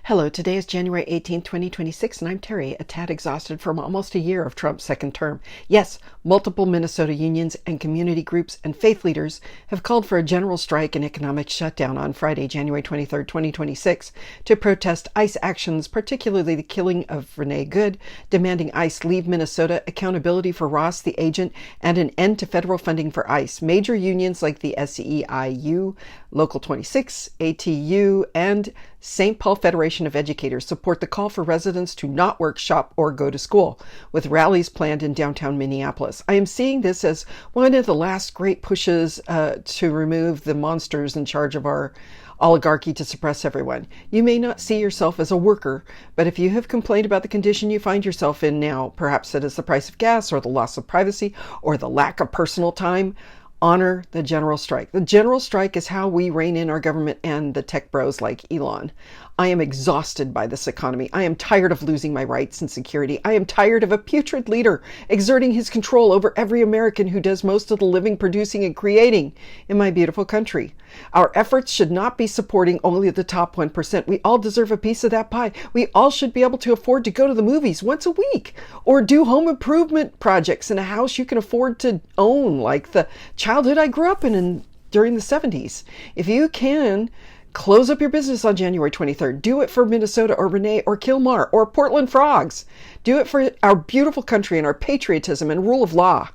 Hello, today is January 18th, 2026, and I'm Terry, a tad exhausted from almost a year of Trump's second term. Yes, multiple Minnesota unions and community groups and faith leaders have called for a general strike and economic shutdown on Friday, January 23rd, 2026, to protest ICE actions, particularly the killing of Renee Good, demanding ICE leave Minnesota, accountability for Ross, the agent, and an end to federal funding for ICE. Major unions like the SEIU, Local 26, ATU, and St. Paul Federation of Educators support the call for residents to not work, shop, or go to school, with rallies planned in downtown Minneapolis. I am seeing this as one of the last great pushes to remove the monsters in charge of our oligarchy to suppress everyone. You may not see yourself as a worker, but if you have complained about the condition you find yourself in now, perhaps it is the price of gas or the loss of privacy or the lack of personal time, honor the general strike. The general strike is how we rein in our government and the tech bros like Elon. I am exhausted by this economy. I am tired of losing my rights and security. I am tired of a putrid leader exerting his control over every American who does most of the living, producing, and creating in my beautiful country. Our efforts should not be supporting only the top 1%. We all deserve a piece of that pie. We all should be able to afford to go to the movies once a week or do home improvement projects in a house you can afford to own, like the childhood I grew up in during the 70s. If you can, close up your business on January 23rd. Do it for Minnesota or Renee or Kilmar or Portland Frogs. Do it for our beautiful country and our patriotism and rule of law.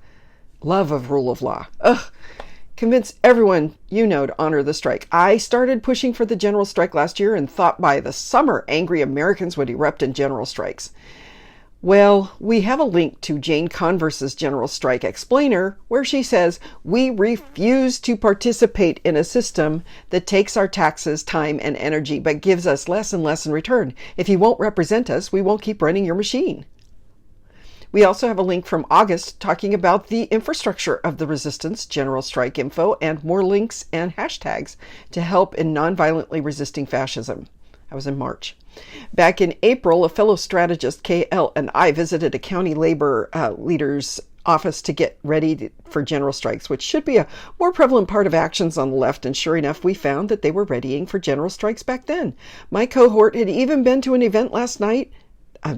Love of rule of law. Ugh. Convince everyone you know to honor the strike. I started pushing for the general strike last year and thought by the summer angry Americans would erupt in general strikes. Well, we have a link to Jane Converse's general strike explainer where she says, "We refuse to participate in a system that takes our taxes, time, and energy, but gives us less and less in return. If you won't represent us, we won't keep running your machine." We also have a link from August talking about the infrastructure of the resistance, general strike info, and more links and hashtags to help in nonviolently resisting fascism. I was in March. Back in April, a fellow strategist, KL, and I visited a county labor leader's office to get ready for general strikes, which should be a more prevalent part of actions on the left. And sure enough, we found that they were readying for general strikes back then. My cohort had even been to an event last night.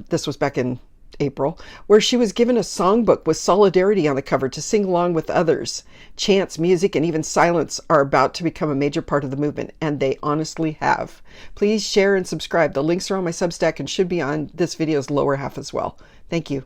This was back in April, where she was given a songbook with solidarity on the cover to sing along with others. Chants, music, and even silence are about to become a major part of the movement, and they honestly have. Please share and subscribe. The links are on my Substack and should be on this video's lower half as well. Thank you.